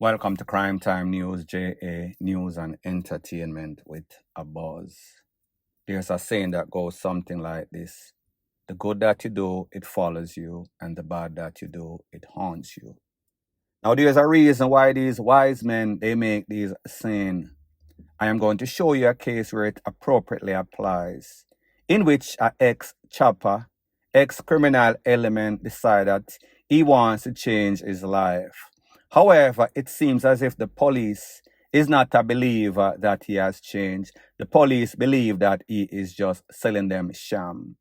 Welcome to Crime Time News, JA News and Entertainment with a buzz. There's a saying that goes something like this: the good that you do, it follows you, and the bad that you do, it haunts you. Now, there's a reason why these wise men they make these saying. I am going to show you a case where it appropriately applies, in which a ex-chopper, ex-criminal element decided that he wants to change his life. However, it seems as if the police is not a believer that he has changed. The police believe that he is just selling them sham.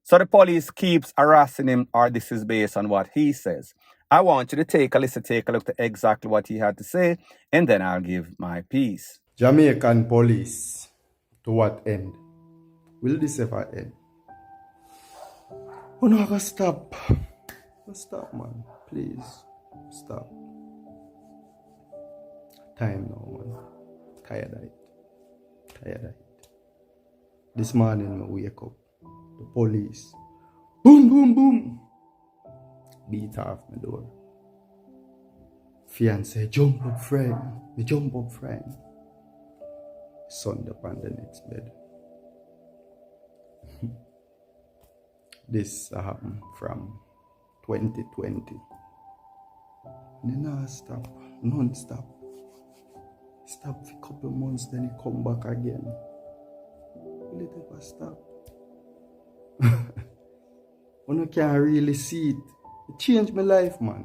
So the police keeps harassing him, or this is based on what he says. I want you to take a listen, take a look at exactly what he had to say, and then I'll give my piece. Jamaican police, to what end? Will this ever end? Oh no, I gotta stop. Stop, man. Please. Stop. Time now, man. Tired of it. This morning, I wake up. The police. Boom, boom, boom. Beat off my door. Fiance, jump up, friend. Me jump up, friend. Son up on the next bed. This happened from 2020. Then I stop, non-stop. Stop for a couple months, then he come back again. Will it ever stop? When I can't really see it. It changed my life, man.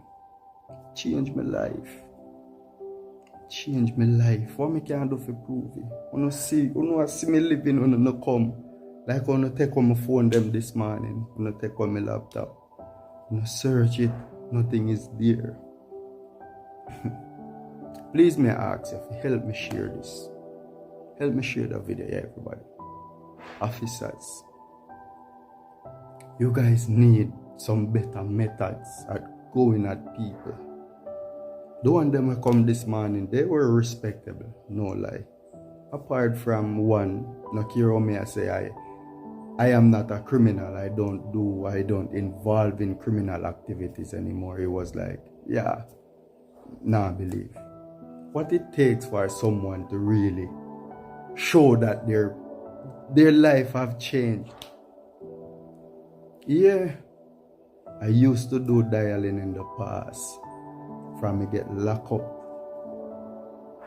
Changed my life. What me can do for prove it? When I see me living, when I come. Like when I take on my phone them this morning. When I take on my laptop. When I search it, nothing is there. Please may I ask you if you help me share this. Help me share the video, everybody. Officers, you guys need some better methods at going at people. The one them who come this morning, they were respectable, no lie. Apart from one, Nakiro me I say I am not a criminal. I don't involve in criminal activities anymore. It was like, yeah, nah, believe. What it takes for someone to really show that their life have changed. Yeah, I used to do dialing in the past. From me get locked up,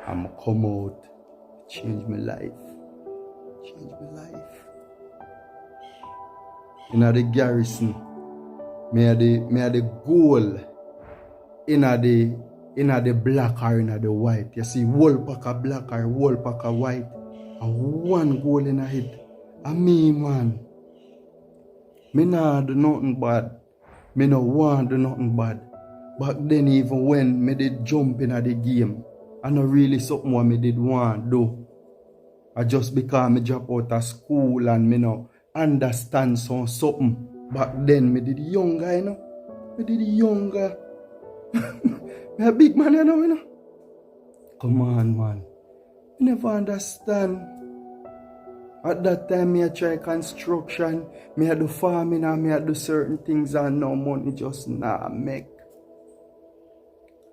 I'm come out, change my life. In the garrison, me had the goal in the black or in the white. You see, whole pack of black or whole pack of white, and one goal in a head. And me, man, me not do nothing bad. Me no want do nothing bad. Back then, even when me did jump in the game, I know really something what me did want do. I just because me drop out of school and me no understand something. Back then, me did younger, you know. Me did younger. Me a big man, you know. Come on, man. You never understand. At that time, me a try construction. Me a do farming and me a do certain things and no money just nah make.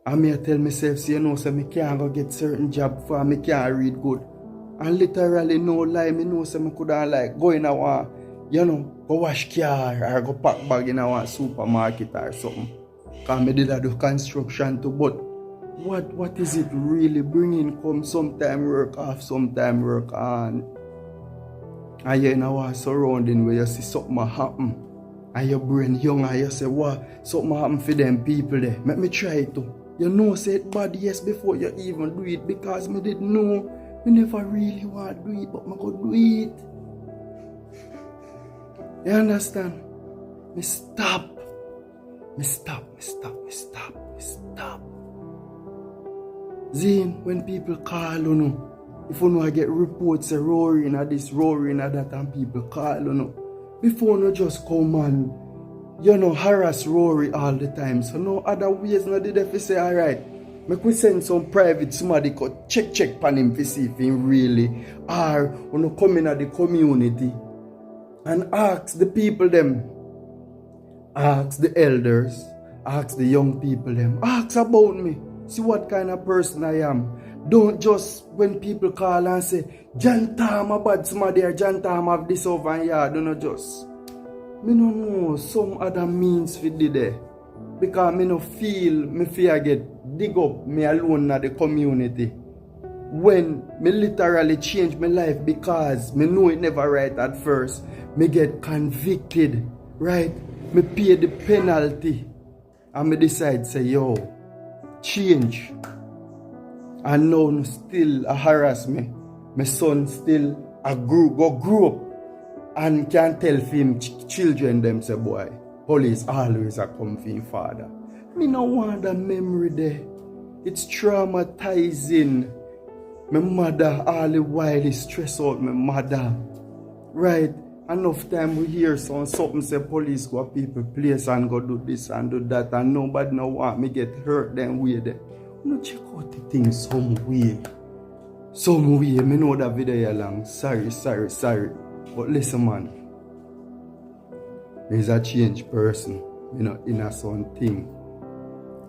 And me tell myself, see, you know, so me can't go get certain job for me can't read good. And literally, no lie, me know so me coulda like go in a you know, go wash car or go pack bag in a supermarket or something. Cause me did a do construction too, but what is it really bringing come? Sometime work off, sometime work on. And you in a surrounding where you see something happen. And your brain young and you say, what? Something happen for them people there. Let me try it too. You know, say it bad yes before you even do it because me didn't know. Me never really want to do it, but me could do it. You understand? Me stop. Zane, when people call you know, if you know I get reports say roaring at this, roaring at that, and people call you know, before you just come and you know, harass Rory all the time. So no other ways no did if you say, alright, make we send some private somebody could check pan him to see if he really are when you come in at the community and ask the people them, ask the elders, ask the young people them, ask about me. See what kind of person I am. Don't just, when people call and say, John Tam a bad somebody or John Tam have this over and yeah, don't just. Me no know some other means for do there. Because me no feel me fear get dig up me alone in the community. When me literally change my life because me know it never right at first. Me get convicted, right? Me pay the penalty. And me decide say, yo, change. And now still a harass me. My son still grow up. And can tell him children them say, boy, police always a come for your father. Me no want that memory there. It's traumatizing. My mother all the while is stress out my mother. Right? Enough time we hear something say police go people place and go do this and do that and nobody no want me get hurt them way there. No check out the thing some way. Some way. Me know that video long. Sorry. But listen man. There's a changed person, in a something.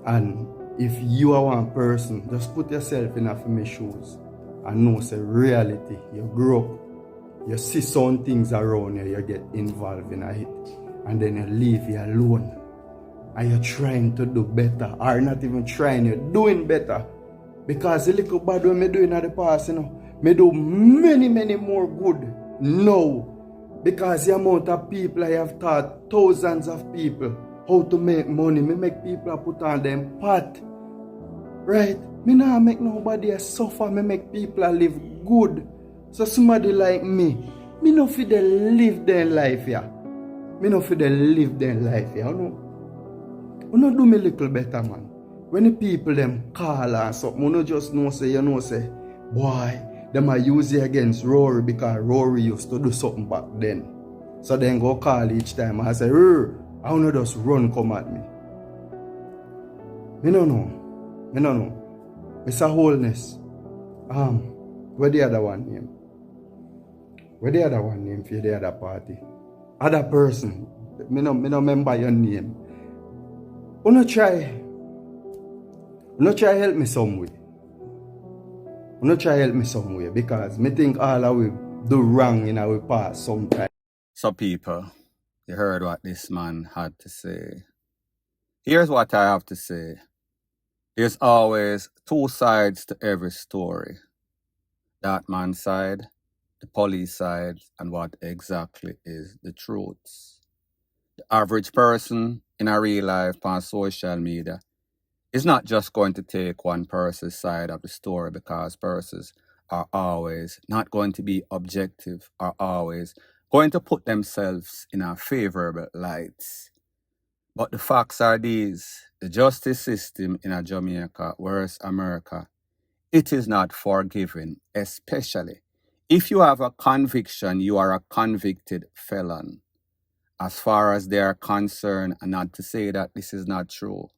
And if you are one person, just put yourself in my shoes and know say reality. You grow up, you see some things around you, you get involved in it, and then you leave you alone. And you're trying to do better, or not even trying, you're doing better. Because the little bad way me doing in the past, me do many more good now. Because the amount of people I have taught, thousands of people, how to make money. Me make people put on them pot. Right? Me not make nobody suffer. Me make people live good. So somebody like me no fit they live their life here. Me no fit they live their life here. You know do me little better, man. When the people them call and something, you know just know say, boy, them are use it against Rory because Rory used to do something back then. So then go call each time and I say, I wanna just run come at me. Me no know. It's a wholeness. Where the other one name? Where the other one name for the other party? Other person. Me no remember your name. You no try help me some way. You no try help me some way because me think all of we do wrong in our past sometimes. So people, you heard what this man had to say. Here's what I have to say. There's always two sides to every story. That man's side, the police side, and what exactly is the truth. The average person in a real life on social media is not just going to take one person's side of the story because persons are always not going to be objective, are always going to put themselves in a favorable light. But the facts are these. The justice system in a Jamaica, whereas America, it is not forgiving, especially if you have a conviction, you are a convicted felon. As far as they are concerned, and not to say that this is not true,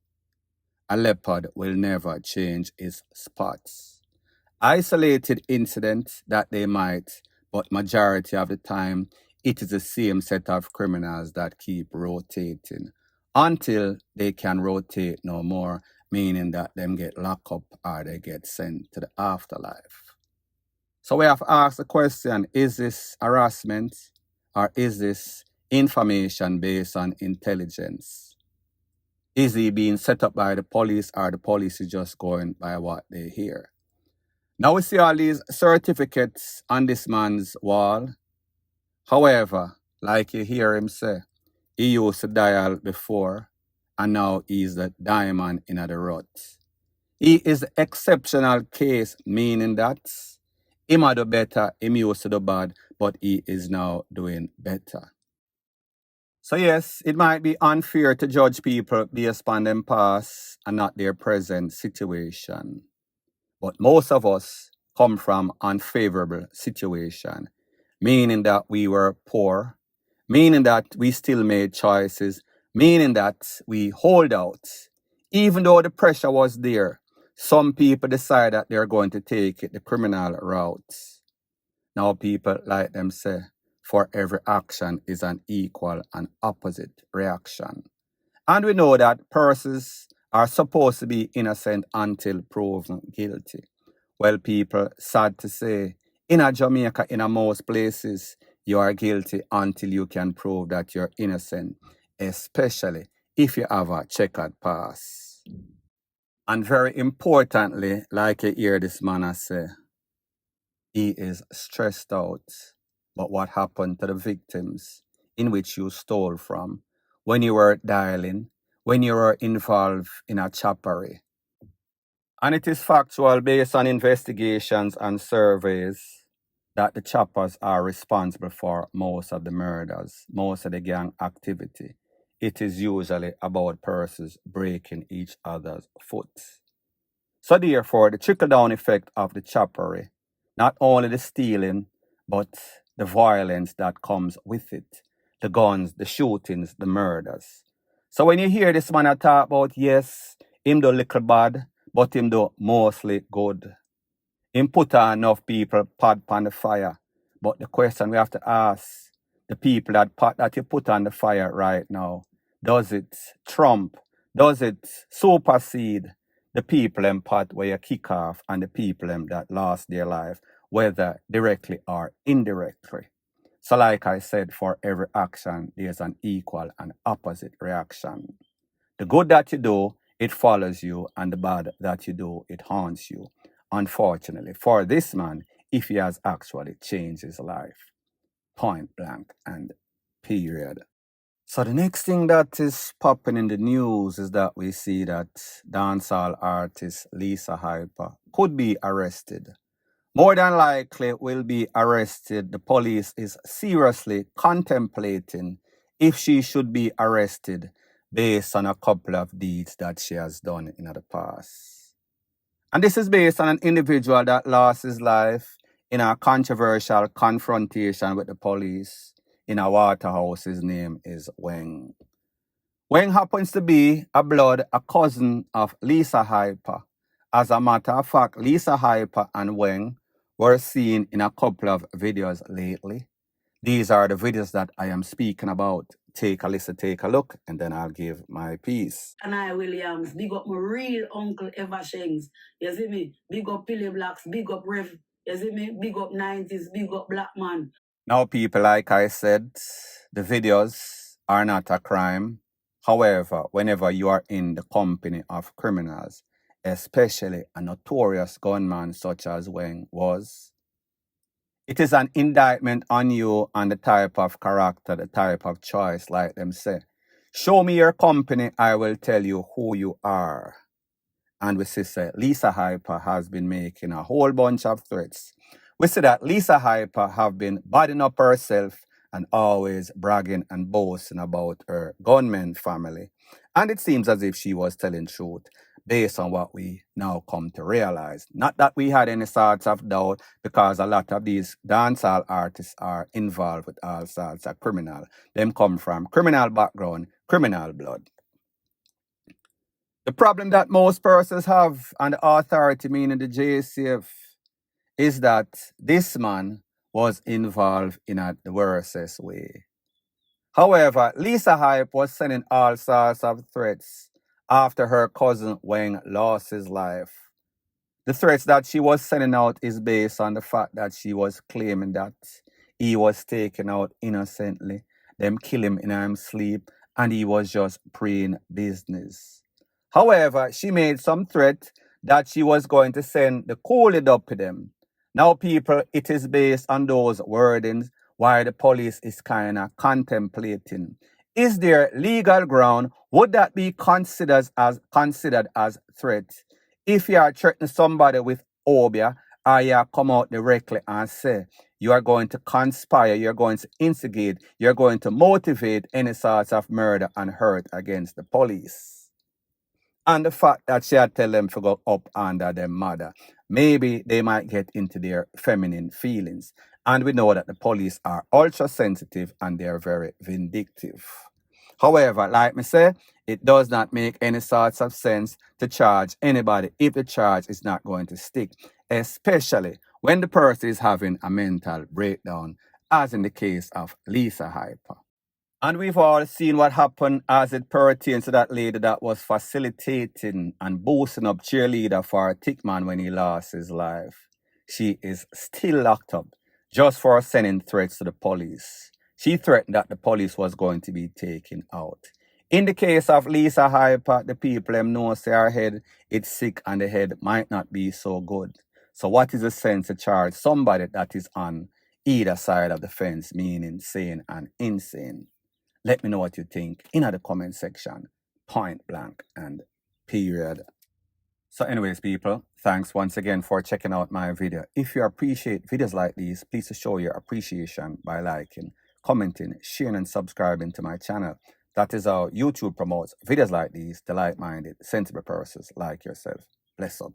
a leopard will never change its spots. Isolated incidents that they might, but majority of the time, it is the same set of criminals that keep rotating until they can rotate no more, meaning that them get locked up or they get sent to the afterlife. So we have asked the question, is this harassment or is this information based on intelligence? Is he being set up by the police or the police is just going by what they hear? Now we see all these certificates on this man's wall. However, like you hear him say, he used to dial before and now he's the diamond in the rut. He is the exceptional case, meaning that he might do better, him used to do bad, but he is now doing better. So yes, it might be unfair to judge people based on their past and not their present situation. But most of us come from unfavorable situation, meaning that we were poor, meaning that we still made choices, meaning that we hold out. Even though the pressure was there, some people decide that they're going to take it the criminal route. Now people like them say, for every action is an equal and opposite reaction. And we know that persons are supposed to be innocent until proven guilty. Well, people, sad to say, in a Jamaica, in a most places, you are guilty until you can prove that you're innocent, especially if you have a checkered past. And very importantly, like you hear this man say, he is stressed out. But what happened to the victims in which you stole from when you were dialing, when you were involved in a choppery? And it is factual based on investigations and surveys that the choppers are responsible for most of the murders, most of the gang activity. It is usually about persons breaking each other's foot. So therefore, the trickle-down effect of the choppery, not only the stealing, but the violence that comes with it, the guns, the shootings, the murders. So when you hear this man talk about, yes, him do little bad, but him do mostly good. Him put on enough people pot on the fire. But the question we have to ask, the people that pot that you put on the fire right now, does it trump, does it supersede the people them pot where you kick off and the people them that lost their life, whether directly or indirectly? So like I said, for every action, there's an equal and opposite reaction. The good that you do, it follows you, and the bad that you do, it haunts you. Unfortunately, for this man, if he has actually changed his life, point blank and period. So the next thing that is popping in the news is that we see that dancehall artist Lisa Hyper could be arrested. More than likely will be arrested. The police is seriously contemplating if she should be arrested based on a couple of deeds that she has done in the past. And this is based on an individual that lost his life in a controversial confrontation with the police in a Waterhouse. His name is Weng. Weng happens to be a cousin of Lisa Hyper. As a matter of fact, Lisa Hyper and Weng were seen in a couple of videos lately. These are the videos that I am speaking about. Take a listen, take a look, and then I'll give my piece. And I, Williams, big up my real uncle Eva Shanks. You see me? Big up Pilly Blacks, big up Rev. You see me? Big up 90s, big up Black Man. Now, people, like I said, the videos are not a crime. However, whenever you are in the company of criminals, especially a notorious gunman such as Weng was, it is an indictment on you and the type of character, the type of choice, like them say. Show me your company, I will tell you who you are. And we see Lisa Hyper has been making a whole bunch of threats. We see that Lisa Hyper have been badding up herself and always bragging and boasting about her gunman family. And it seems as if she was telling truth based on what we now come to realize. Not that we had any sorts of doubt, because a lot of these dancehall artists are involved with all sorts of criminal. Them come from criminal background, criminal blood. The problem that most persons have, and the authority, meaning the JCF, is that this man was involved in the worstest way. However, Lisa Hype was sending all sorts of threats after her cousin Weng lost his life. The threats that she was sending out is based on the fact that she was claiming that he was taken out innocently, them kill him in his sleep, and he was just praying business. However, she made some threat that she was going to send the coolie up to them. Now, people, it is based on those wordings why the police is kind of contemplating. Is there legal ground? Would that be considered as threat? If you are threatening somebody with obia, or you come out directly and say you are going to conspire, you're going to instigate, you're going to motivate any sorts of murder and hurt against the police. And the fact that she had tell them to go up under their mother, maybe they might get into their feminine feelings. And we know that the police are ultra sensitive and they're very vindictive. However, like me say, it does not make any sorts of sense to charge anybody if the charge is not going to stick, especially when the person is having a mental breakdown, as in the case of Lisa Hyper. And we've all seen what happened as it pertains to that lady that was facilitating and boosting up cheerleader for Tickman when he lost his life. She is still locked up just for sending threats to the police. She threatened that the police was going to be taken out. In the case of Lisa Hyper, the people them know say her head it's sick and the head might not be so good. So what is the sense to charge somebody that is on either side of the fence, meaning sane and insane? Let me know what you think in the comment section, point blank and period. So anyways, people, thanks once again for checking out my video. If you appreciate videos like these, please show your appreciation by liking, commenting, sharing and subscribing to my channel. That is how YouTube promotes videos like these to like-minded, sensible persons like yourself. Bless up.